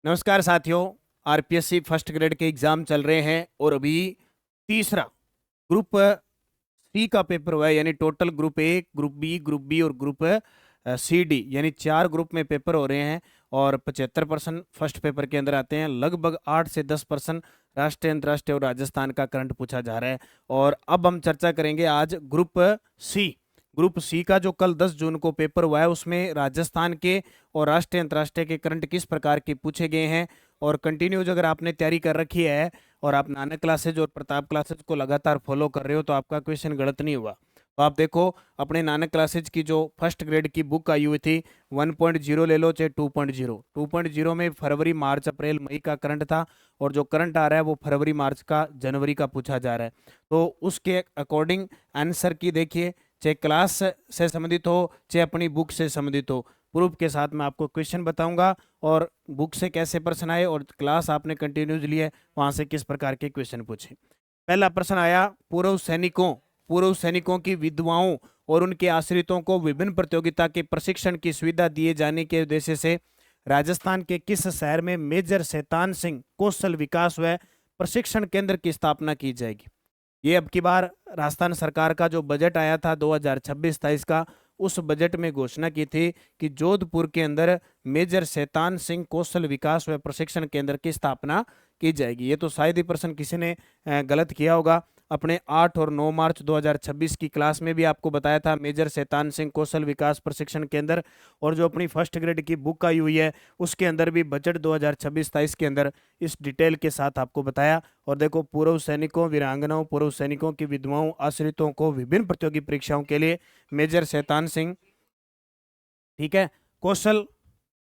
नमस्कार साथियों। RPSC first grade के एग्जाम चल रहे हैं और अभी तीसरा ग्रुप सी का पेपर हुआ है, यानी total group A, group B और ग्रुप सी डी, यानी 4 ग्रुप में पेपर हो रहे हैं। और 75% फर्स्ट पेपर के अंदर आते हैं। लगभग 8 से 10% राष्ट्रीय, अंतर्राष्ट्रीय और राजस्थान का करंट पूछा जा रहा है। और अब हम चर्चा करेंगे आज ग्रुप सी का जो कल 10 जून को पेपर हुआ है, उसमें राजस्थान के और राष्ट्रीय अंतर्राष्ट्रीय के करंट किस प्रकार के पूछे गए हैं। और कंटिन्यूज अगर आपने तैयारी कर रखी है और आप नानक क्लासेज और प्रताप क्लासेज को लगातार फॉलो कर रहे हो तो आपका क्वेश्चन गलत नहीं हुआ। तो आप देखो, अपने नानक क्लासेज की जो फर्स्ट ग्रेड की बुक आई हुई थी 1.0 ले लो चाहे 2.0 में फरवरी मार्च अप्रैल मई का करंट था। और जो करंट आ रहा है वो फरवरी मार्च का जनवरी का पूछा जा रहा है। तो उसके अकॉर्डिंग आंसर की देखिए, चाहे क्लास से संबंधित हो चाहे अपनी बुक से संबंधित हो, प्रूफ के साथ मैं आपको क्वेश्चन बताऊंगा और बुक से कैसे प्रश्न आए और क्लास आपने कंटिन्यूज लिए वहां से किस प्रकार के क्वेश्चन पूछे। पहला प्रश्न आया, पूर्व सैनिकों की विधवाओं और उनके आश्रितों को विभिन्न प्रतियोगिता के प्रशिक्षण की सुविधा दिए जाने के उद्देश्य से राजस्थान के किस शहर में मेजर शैतान सिंह कौशल विकास व प्रशिक्षण केंद्र की स्थापना की जाएगी। ये अब की बार राजस्थान सरकार का जो बजट आया था 2026-27 का, उस बजट में घोषणा की थी कि जोधपुर के अंदर मेजर शैतान सिंह कौशल विकास व प्रशिक्षण केंद्र की स्थापना की जाएगी। ये तो शायद ही प्रश्न किसी ने गलत किया होगा। अपने 8 और 9 मार्च 2026 की क्लास में भी आपको बताया था मेजर शैतान सिंह कौशल विकास प्रशिक्षण केंद्र। और जो अपनी फर्स्ट ग्रेड की बुक आई हुई है उसके अंदर भी बजट 2026-27 के अंदर इस डिटेल के साथ आपको बताया। और देखो, पूर्व सैनिकों, वीरांगनाओं, पूर्व सैनिकों की विधवाओं, आश्रितों को विभिन्न प्रतियोगी परीक्षाओं के लिए मेजर शैतान सिंह, ठीक है, कौशल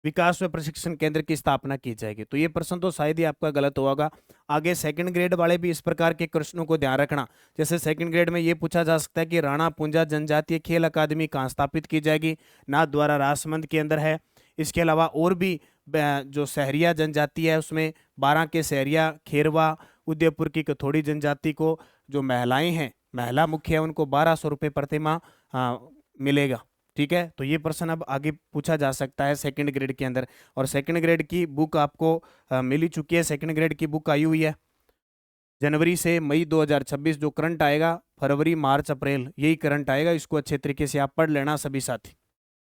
विकास व प्रशिक्षण केंद्र की स्थापना की जाएगी। तो ये प्रश्न तो शायद ही आपका गलत होगा। आगे सेकंड ग्रेड वाले भी इस प्रकार के प्रश्नों को ध्यान रखना। जैसे सेकंड ग्रेड में ये पूछा जा सकता है कि राणा पुंजा जनजातीय खेल अकादमी कहाँ स्थापित की जाएगी। नाथ द्वारा राजसमंद के अंदर है। इसके अलावा और भी जो सहरिया जनजाति है उसमें 12 के सहरिया, खेरवा, उदयपुर की कथोड़ी जनजाति को जो महिलाएं हैं, महिला मुख्य है, उनको 1200 रुपये प्रतिमाह मिलेगा। ठीक है, तो ये प्रश्न अब आगे पूछा जा सकता है सेकंड ग्रेड के अंदर। और सेकंड ग्रेड की बुक आपको मिल ही चुकी है। सेकंड ग्रेड की बुक आई हुई है। जनवरी से मई 2026 जो करंट आएगा, फरवरी मार्च अप्रैल यही करंट आएगा। इसको अच्छे तरीके से आप पढ़ लेना सभी साथी।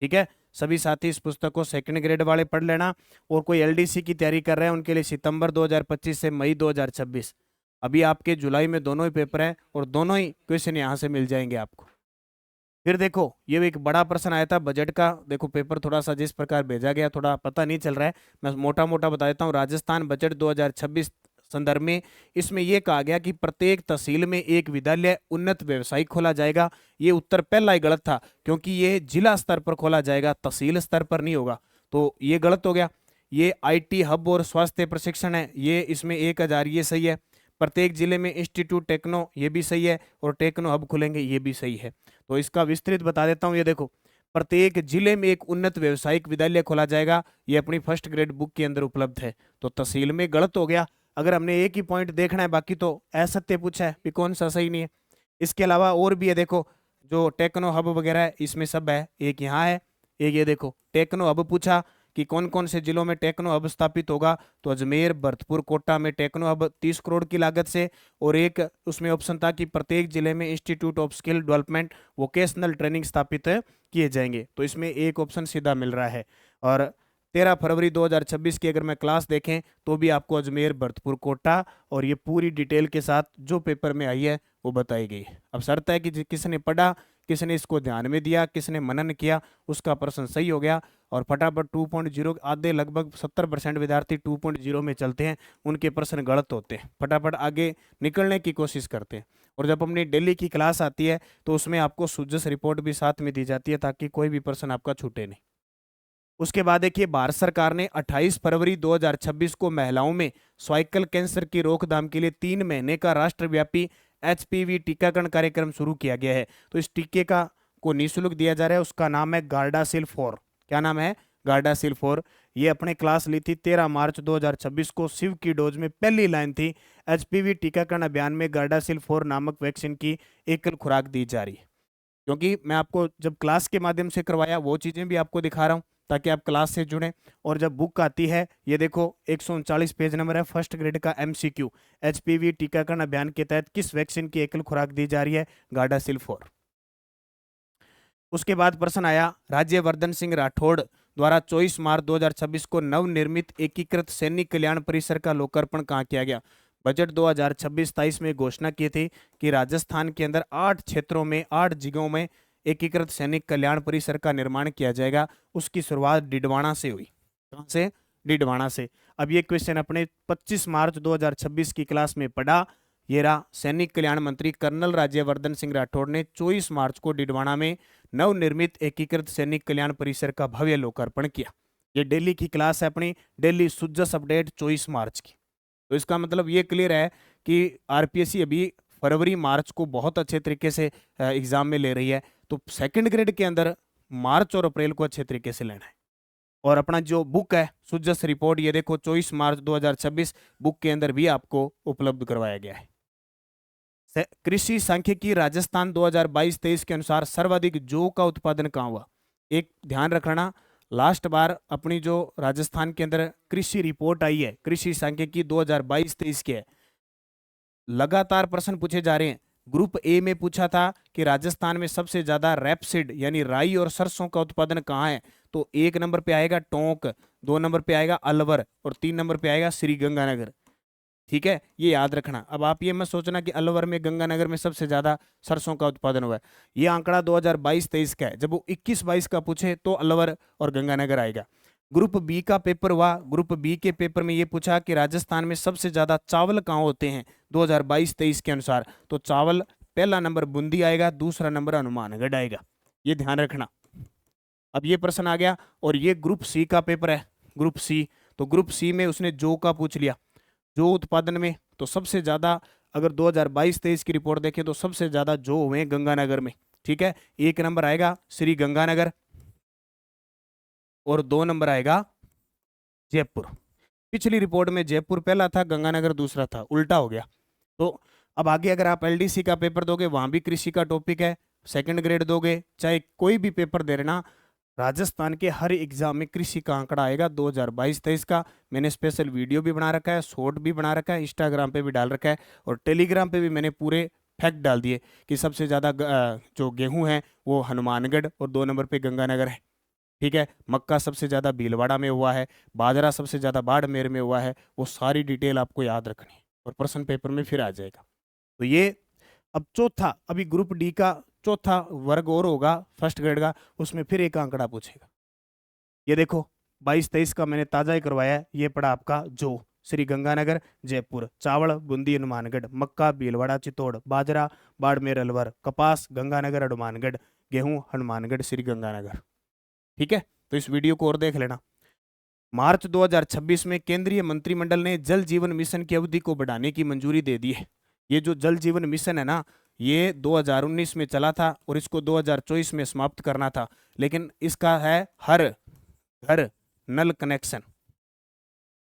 ठीक है, सभी साथी इस पुस्तक को सेकंड ग्रेड वाले पढ़ लेना। और कोई एलडीसी की तैयारी कर रहे हैं उनके लिए सितंबर 2025 से मई 2026, अभी आपके जुलाई में दोनों ही पेपर है और दोनों ही क्वेश्चन यहाँ से मिल जाएंगे आपको। फिर देखो, ये एक बड़ा प्रश्न आया था बजट का। देखो, पेपर थोड़ा सा जिस प्रकार भेजा गया थोड़ा पता नहीं चल रहा है, मैं मोटा मोटा बता देता हूँ। राजस्थान बजट 2026 संदर्भ में इसमें यह कहा गया कि प्रत्येक तहसील में एक विद्यालय उन्नत व्यवसायिक खोला जाएगा। ये उत्तर पहला ही गलत था, क्योंकि ये जिला स्तर पर खोला जाएगा, तहसील स्तर पर नहीं होगा। तो ये गलत हो गया। ये आईटी हब और स्वास्थ्य प्रशिक्षण है, ये इसमें 1000, ये सही है। प्रत्येक जिले में इंस्टीट्यूट टेक्नो, ये भी सही है। और टेक्नो हब खुलेंगे, ये भी सही है। तो इसका विस्तृत बता देता हूँ। ये देखो, प्रत्येक जिले में एक उन्नत व्यवसायिक विद्यालय खोला जाएगा, ये अपनी फर्स्ट ग्रेड बुक के अंदर उपलब्ध है। तो तहसील में गलत हो गया। अगर हमने एक ही पॉइंट देखना है, बाकी तो असत्य पूछा है, भी कौन सा सही नहीं है। इसके अलावा और भी है, देखो जो टेक्नो हब वगैरह है इसमें सब है। एक यहाँ है, एक ये देखो टेक्नो हब पूछा कि कौन कौन से जिलों में टेक्नो हब स्थापित होगा। तो अजमेर, भरतपुर, कोटा में टेक्नो हब 30 करोड़ की लागत से। और एक उसमें ऑप्शन था कि प्रत्येक जिले में institute of skill development vocational training स्थापित किए जाएंगे। तो इसमें एक ऑप्शन सीधा मिल रहा है। और 13 फरवरी 2026 की अगर मैं क्लास देखें तो भी आपको अजमेर, भरतपुर, कोटा और ये पूरी डिटेल के साथ जो पेपर में आई है वो बताई गई है। अब शर्त है कि किसने पढ़ा, किसने इसको ध्यान में दिया, किसने मनन किया, उसका प्रश्न सही हो गया। और फटाफट 2.0 आधे लगभग 70% विद्यार्थी 2.0 में चलते हैं, उनके प्रश्न गलत होते हैं, फटाफट आगे निकलने की कोशिश करते हैं। और जब अपनी डेली की क्लास आती है तो उसमें आपको सुजस रिपोर्ट भी साथ में दी जाती है ताकि कोई भी प्रश्न आपका छूटे नहीं। उसके बाद देखिए, भारत सरकार ने 28 फरवरी 2026 को महिलाओं में सर्वाइकल कैंसर की रोकथाम के लिए 3 महीने का राष्ट्रव्यापी एचपीवी टीकाकरण कार्यक्रम शुरू किया गया है। तो इस टीके का को निःशुल्क दिया जा रहा है, उसका नाम है गार्डासिल 4। क्या नाम है? गार्डासिल 4। ये अपने क्लास ली थी 13 मार्च 2026 को। शिव की डोज में पहली लाइन थी, एचपीवी टीकाकरण अभियान में गार्डासिल 4 नामक वैक्सीन की एकल खुराक दी जा रही है। क्योंकि मैं आपको जब क्लास के माध्यम से करवाया वो चीजें भी आपको दिखा रहा हूँ ताकि आप क्लास से जुड़ें। और जब बुक आती है, ये देखो 139 पेज नंबर है, फर्स्ट ग्रेड का एमसीक्यू। एचपीवी टीकाकरण अभियान के तहत किस वैक्सीन की एकल खुराक दी जा रही है? गार्डासिल 4। उसके बाद प्रश्न आया, राज्यवर्धन सिंह राठौड़ द्वारा 24 मार्च 2026 को नवनिर्मित एकीकृत सैनिक कल्याण परिसर का लोकार्पण कहाँ किया गया? बजट 2026-27 में घोषणा की थी कि राजस्थान के अंदर 8 क्षेत्रों में 8 जगहों में एकीकृत सैनिक कल्याण परिसर का निर्माण किया जाएगा। उसकी शुरुआत डिडवाना से हुई। कहां से? डिडवाना से। अब ये क्वेश्चन अपने 25 मार्च 2026 की क्लास में पढ़ा। ये रहा, सैनिक कल्याण मंत्री कर्नल राज्यवर्धन सिंह राठौड़ ने 24 मार्च को डिडवाना में नवनिर्मित एकीकृत सैनिक कल्याण परिसर का भव्य लोकार्पण किया। ये डेली की क्लास है अपनी, डेली सुजस अपडेट 24 मार्च की। तो इसका मतलब ये क्लियर है कि आरपीएससी अभी फरवरी मार्च को बहुत अच्छे तरीके से एग्जाम में ले रही है। तो सेकंड ग्रेड के अंदर मार्च और अप्रैल को अच्छे तरीके से लेना है। और अपना जो बुक है सुजस रिपोर्ट, ये देखो 24 मार्च 2026 बुक के अंदर भी आपको उपलब्ध करवाया गया है। कृषि सांख्यिकी राजस्थान 2022-23 के अनुसार सर्वाधिक जौ का उत्पादन कहाँ हुआ? एक ध्यान रखना, लास्ट बार अपनी जो राजस्थान के अंदर कृषि रिपोर्ट आई है, कृषि सांख्यिकी 2022-23 के है, लगातार प्रश्न पूछे जा रहे हैं। ग्रुप ए में पूछा था कि राजस्थान में सबसे ज्यादा रैपसीड यानी राई और सरसों का उत्पादन कहाँ है? तो 1 नंबर पे आएगा टोंक, 2 नंबर पे आएगा अलवर और 3 नंबर पे आएगा श्री गंगानगर। ठीक है, ये याद रखना। अब आप ये मत सोचना कि अलवर में, गंगानगर में सबसे ज्यादा सरसों का उत्पादन हुआ है। ये आंकड़ा 2022-23 का है। जब वो 21-22 का पूछे तो अलवर और गंगानगर आएगा। ग्रुप बी का पेपर हुआ। ग्रुप बी के पेपर में ये पूछा कि राजस्थान में सबसे ज्यादा चावल कहाँ होते हैं 2022-23 के अनुसार? तो चावल पहला नंबर बूंदी आएगा, दूसरा नंबर हनुमानगढ़ आएगा। ये ध्यान रखना। अब ये प्रश्न आ गया और ये ग्रुप सी का पेपर है, ग्रुप सी। तो ग्रुप सी में उसने जौ का पूछ लिया। जौ उत्पादन में तो सबसे ज्यादा, अगर 2022-23 की रिपोर्ट देखें तो सबसे ज्यादा जौ हुए गंगानगर में। ठीक है, 1 नंबर आएगा श्री गंगानगर और 2 नंबर आएगा जयपुर। पिछली रिपोर्ट में जयपुर पहला था, गंगानगर दूसरा था, उल्टा हो गया। तो अब आगे अगर आप एलडीसी का पेपर दोगे, वहां भी कृषि का टॉपिक है, सेकंड ग्रेड दोगे, चाहे कोई भी पेपर दे रहना, राजस्थान के हर एग्जाम में कृषि का आंकड़ा आएगा 2022-23 का। मैंने स्पेशल वीडियो भी बना रखा है, शॉर्ट भी बना रखा है, इंस्टाग्राम पे भी डाल रखा है और टेलीग्राम पे भी मैंने पूरे फैक्ट डाल दिए कि सबसे ज़्यादा जो गेहूं है वो हनुमानगढ़ और 2 नंबर पे गंगानगर है। ठीक है, मक्का सबसे ज़्यादा भीलवाड़ा में हुआ है, बाजरा सबसे ज़्यादा बाड़मेर में हुआ है। वो सारी डिटेल आपको याद रखनी है और प्रश्न पेपर में फिर आ जाएगा। तो ये अब चौथा, अभी ग्रुप डी का चौथा वर्ग और होगा फर्स्ट ग्रेड का, उसमें फिर एक आंकड़ा पूछेगा। ये देखो 22-23 का मैंने ताजा ही करवाया है। ये पड़ा आपका जो श्री गंगानगर जयपुर, चावल बूंदी हनुमानगढ़, मक्का भीलवाड़ा चित्तौड़, बाजरा बाड़मेर अलवर, कपास गंगानगर हनुमानगढ़, गेहूं हनुमानगढ़ श्री गंगानगर। ठीक है, तो इस वीडियो को और देख लेना। मार्च 2026 में केंद्रीय मंत्रिमंडल ने जल जीवन मिशन की अवधि को बढ़ाने की मंजूरी दे दी है। ये जो जल जीवन मिशन है ना, ये 2019 में चला था और इसको 2024 में समाप्त करना था, लेकिन इसका है हर घर नल कनेक्शन।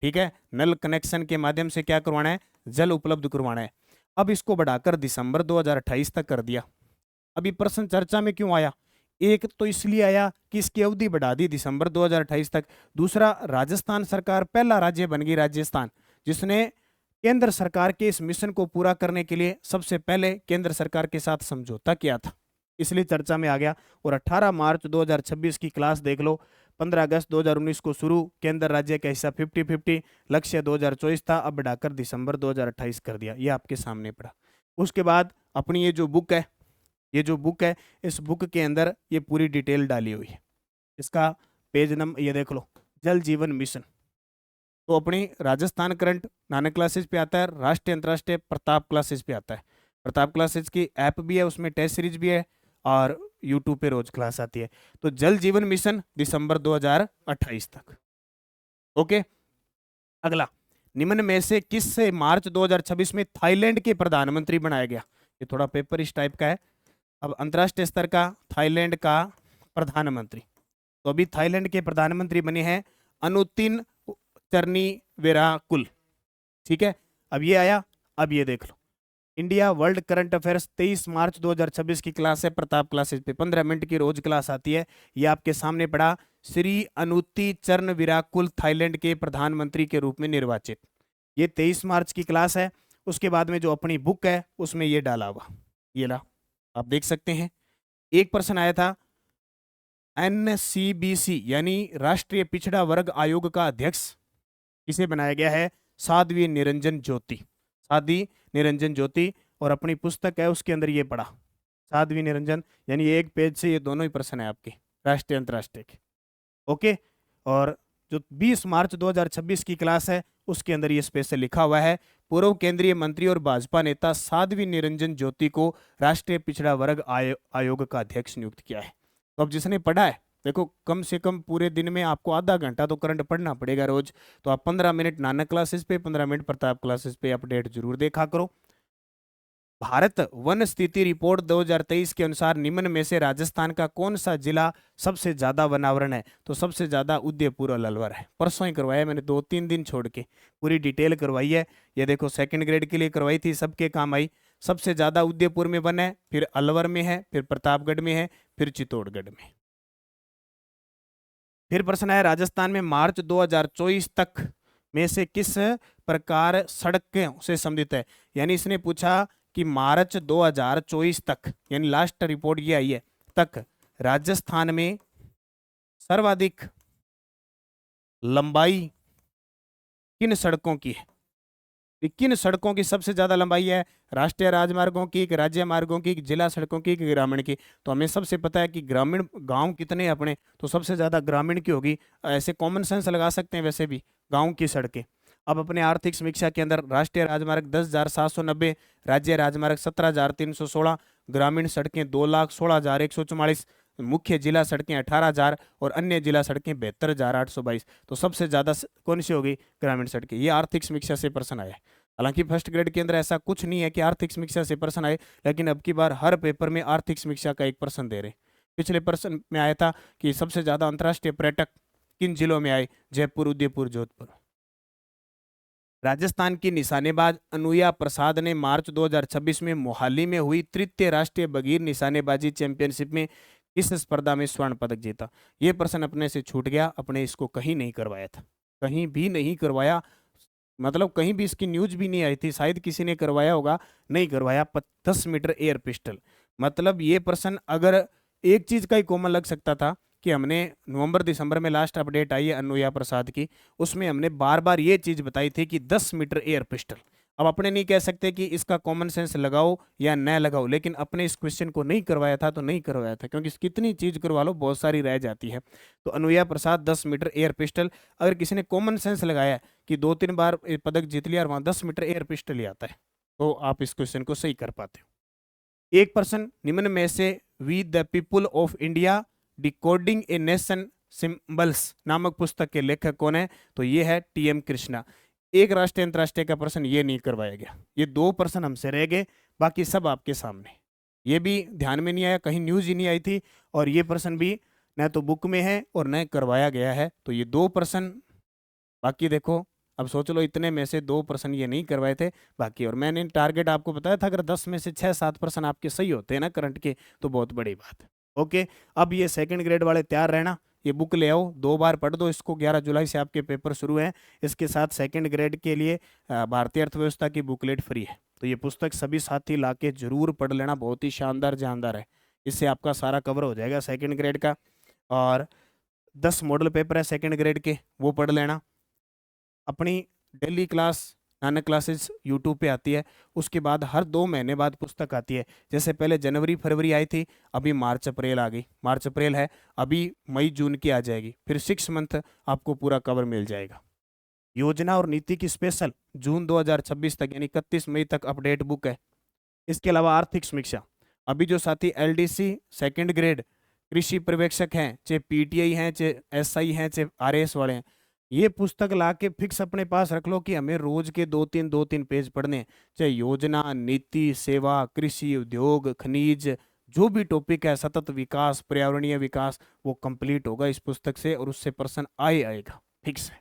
ठीक है, नल कनेक्शन के माध्यम से क्या करवाना है? जल उपलब्ध करवाना है। अब इसको बढ़ाकर दिसंबर 2028 तक कर दिया। अभी प्रश्न चर्चा में क्यों आया? एक तो इसलिए आया कि इसकी अवधि बढ़ा दी दिसंबर 2028 तक। दूसरा, राजस्थान सरकार पहला राज्य बन गई, राजस्थान, जिसने केंद्र सरकार के इस मिशन को पूरा करने के लिए सबसे पहले केंद्र सरकार के साथ समझौता किया था, इसलिए चर्चा में आ गया। और 18 मार्च 2026 की क्लास देख लो। 15 अगस्त 2019 को शुरू, केंद्र राज्य का हिस्सा 50-50, लक्ष्य 2024 था, अब बढ़ाकर दिसंबर 2028 कर दिया। ये आपके सामने पड़ा। उसके बाद अपनी ये जो बुक है, ये जो बुक है, इस बुक के अंदर ये पूरी डिटेल डाली हुई है। इसका पेज नंबर ये देख लो, जल जीवन मिशन। तो अपनी राजस्थान करंट नानक क्लासेज पे आता है, राष्ट्रीय अंतर्राष्ट्रीय प्रताप क्लासेज पे आता है। प्रताप क्लासेज की ऐप भी है, उसमें टेस्ट सीरीज भी है और यूट्यूब पे रोज क्लास आती है। तो जल जीवन मिशन दिसंबर 2028 तक। ओके, अगला, निम्न में से किस से मार्च 2026 में थाईलैंड के प्रधानमंत्री बनाया गया? ये थोड़ा पेपर इस टाइप का है। अब अंतर्राष्ट्रीय स्तर का थाईलैंड का प्रधानमंत्री, तो अभी थाईलैंड के प्रधानमंत्री बने हैं अनुतिन चरनीवेराकुल। ठीक है, अब ये आया। अब ये देख लो, इंडिया वर्ल्ड करंट अफेयर्स 23 मार्च 2026 की क्लास है, प्रताप क्लासेस पे 15 मिनट की रोज क्लास आती है। ये आपके सामने पड़ा, श्री अनुति चरण विराकुल थाईलैंड के प्रधानमंत्री के रूप में निर्वाचित। ये 23 मार्च की क्लास है। उसके बाद में जो अपनी बुक है उसमें ये डाला हुआ, ये ला आप देख सकते हैं। एक प्रश्न आया था, NCBC यानी राष्ट्रीय पिछड़ा वर्ग आयोग का अध्यक्ष किसे बनाया गया है? साध्वी निरंजन ज्योति, साध्वी निरंजन ज्योति। और अपनी पुस्तक है उसके अंदर ये पढ़ा, साध्वी निरंजन, यानी एक पेज से ये दोनों ही प्रश्न है आपके राष्ट्रीय अंतर्राष्ट्रीय के। ओके, और जो 20 मार्च 2026 की क्लास है उसके अंदर ये स्पेशल लिखा हुआ है, पूर्व केंद्रीय मंत्री और भाजपा नेता साध्वी निरंजन ज्योति को राष्ट्रीय पिछड़ा वर्ग आयोग का अध्यक्ष नियुक्त किया है। तो अब जिसने पढ़ा है, देखो कम से कम पूरे दिन में आपको आधा घंटा तो करंट पढ़ना पड़ेगा रोज, तो आप 15 मिनट नानक क्लासेस पे, 15 मिनट प्रताप क्लासेस पे अपडेट जरूर देखा करो। भारत वन स्थिति रिपोर्ट 2023 के अनुसार निम्न में से राजस्थान का कौन सा जिला सबसे ज्यादा वनावरण है? तो सबसे ज्यादा उदयपुर और अलवर है। परसों ही करवाया मैंने, 2-3 दिन छोड़ के पूरी डिटेल करवाई है। ये देखो सेकंड ग्रेड के लिए करवाई थी, सबके काम आई। सबसे ज्यादा उदयपुर में वन है, फिर अलवर में है, फिर प्रतापगढ़ में है, फिर चित्तौड़गढ़ में। फिर प्रश्न है, राजस्थान में मार्च 2024 तक में से किस प्रकार सड़कों से संबंधित है? यानी इसने पूछा कि मार्च 2024 तक, यानी लास्ट रिपोर्ट ये आई है, तक राजस्थान में सर्वाधिक लंबाई किन सड़कों की है? किन सड़कों की सबसे ज्यादा लंबाई है? राष्ट्रीय राजमार्गों की, राज्य मार्गों की, जिला सड़कों की, ग्रामीण की? तो हमें सबसे पता है कि ग्रामीण गांव कितने हैं अपने, तो सबसे ज्यादा ग्रामीण की होगी। ऐसे कॉमन सेंस लगा सकते हैं वैसे भी, गांव की सड़कें। अब अपने आर्थिक समीक्षा के अंदर राष्ट्रीय राजमार्ग 10,790, राज्य राजमार्ग 17,316, ग्रामीण सड़कें 2,16,144, मुख्य जिला सड़कें 18,000 और अन्य जिला सड़कें 72,822। तो सबसे ज्यादा कौन सी होगी? ग्रामीण सड़कें। ये आर्थिक समीक्षा से प्रश्न आया है। हालांकि फर्स्ट ग्रेड के अंदर ऐसा कुछ नहीं है कि आर्थिक समीक्षा से प्रश्न आए, लेकिन अब की बार हर पेपर में आर्थिक समीक्षा का एक प्रश्न दे रहे। पिछले प्रश्न में आया था कि सबसे ज्यादा अंतर्राष्ट्रीय पर्यटक किन जिलों में आए? जयपुर, उदयपुर, जोधपुर। राजस्थान की निशानेबाज अनुया प्रसाद ने मार्च 2026 में मोहाली में हुई तृतीय राष्ट्रीय बगीर निशानेबाजी चैंपियनशिप में किस स्पर्धा में स्वर्ण पदक जीता? ये प्रश्न अपने से छूट गया, अपने इसको कहीं नहीं करवाया था, कहीं भी नहीं करवाया। मतलब कहीं भी इसकी न्यूज भी नहीं आई थी, शायद किसी ने करवाया होगा, नहीं करवाया। 10 मीटर एयर पिस्टल। मतलब ये प्रश्न अगर एक चीज का ही कॉमन लग सकता था कि हमने नवंबर दिसंबर में लास्ट अपडेट आई है अनुया प्रसाद की, उसमें हमने बार बार ये चीज बताई थी कि 10 मीटर एयर पिस्टल। अब अपने नहीं कह सकते कि इसका कॉमन सेंस लगाओ या न लगाओ, लेकिन अपने इस क्वेश्चन को नहीं करवाया था तो नहीं करवाया था, क्योंकि कितनी चीज करवा लो बहुत सारी रह जाती है। तो अनुया प्रसाद 10 मीटर एयर पिस्टल। अगर किसी ने कॉमन सेंस लगाया कि 2-3 बार पदक जीत लिया और वहां 10 मीटर एयर पिस्टल ही आता है, तो आप इस क्वेश्चन को सही कर पाते हो। एक प्रश्न, निम्न में से we the people of India decoding a nation symbols नामक पुस्तक के लेखक कौन है? तो ये है TM कृष्णा। एक राष्ट्रीय अंतरराष्ट्रीय का प्रश्न ये नहीं करवाया गया, ये 2 प्रश्न हमसे रह गए, बाकी सब आपके सामने। ये भी ध्यान में नहीं आया, कहीं न्यूज ही नहीं आई थी, और ये प्रश्न भी न तो बुक में है और न करवाया गया है। तो ये 2 प्रश्न बाकी देखो, अब सोच लो इतने में से 2 प्रश्न ये नहीं करवाए थे बाकी। और मैंने टारगेट आपको बताया था, अगर 10 में से 6-7 प्रश्न आपके सही होते हैं ना करंट के, तो बहुत बड़ी बात है। ओके, अब ये सेकंड ग्रेड वाले तैयार रहना, ये बुक ले आओ, 2 बार पढ़ दो इसको। 11 जुलाई से आपके पेपर शुरू हैं। इसके साथ सेकंड ग्रेड के लिए भारतीय अर्थव्यवस्था की बुकलेट फ्री है, तो ये पुस्तक सभी साथी लाके जरूर पढ़ लेना, बहुत ही शानदार जानदार है। इससे आपका सारा कवर हो जाएगा सेकंड ग्रेड का। और 10 मॉडल पेपर है सेकंड ग्रेड के, वो पढ़ लेना। अपनी daily class Nanak classes YouTube पे आती है, उसके बाद हर 2 महीने बाद पुस्तक आती है। जैसे पहले जनवरी फरवरी आई थी, अभी मार्च अप्रैल आ गई, मार्च अप्रैल है, अभी मई जून की आ जाएगी, फिर 6 मंथ आपको पूरा कवर मिल जाएगा। योजना और नीति की स्पेशल जून 2026 तक, यानी 31 मई तक अपडेट बुक है। इसके अलावा आर्थिक समीक्षा, अभी जो साथी LDC सेकेंड ग्रेड कृषि पर्यवेक्षक हैं, चाहे PTI हैं, चाहे SI हैं, चाहे RAS वाले हैं, ये पुस्तक ला के फिक्स अपने पास रख लो कि हमें रोज के 2-3 पेज पढ़ने हैं। चाहे योजना, नीति, सेवा, कृषि, उद्योग, खनिज, जो भी टॉपिक है, सतत विकास, पर्यावरणीय विकास, वो कंप्लीट होगा इस पुस्तक से, और उससे प्रश्न आएगा, फिक्स है।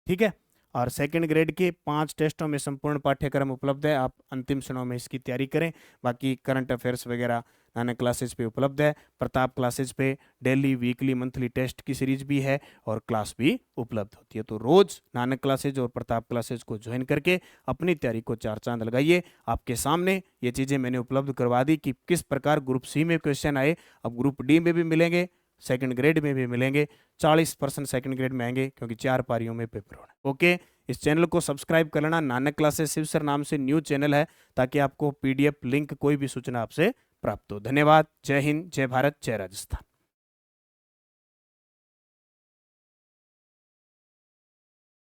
ठीक है, और सेकंड ग्रेड के 5 टेस्टों में संपूर्ण पाठ्यक्रम उपलब्ध है। आप अंतिम क्षणों में इसकी तैयारी करें। बाकी करंट अफेयर्स वगैरह नानक क्लासेज पे उपलब्ध है। प्रताप क्लासेज पे डेली, वीकली, मंथली टेस्ट की सीरीज भी है और क्लास भी उपलब्ध होती है। तो रोज नानक क्लासेज और प्रताप क्लासेज को ज्वाइन करके अपनी तैयारी को 4 चांद लगाइए। आपके सामने ये चीज़ें मैंने उपलब्ध करवा दी कि किस प्रकार ग्रुप सी में क्वेश्चन आए, अब ग्रुप डी में भी मिलेंगे, सेकंड ग्रेड में भी मिलेंगे। 40% सेकंड ग्रेड में आएंगे क्योंकि 4 पारियों में पेपर होना। ओके, इस चैनल को सब्सक्राइब कर लेना। नानक क्लासेस शिव सर नाम से न्यू चैनल है, ताकि आपको PDF लिंक कोई भी सूचना आपसे प्राप्त हो। धन्यवाद। जय हिंद, जय भारत, जय राजस्थान।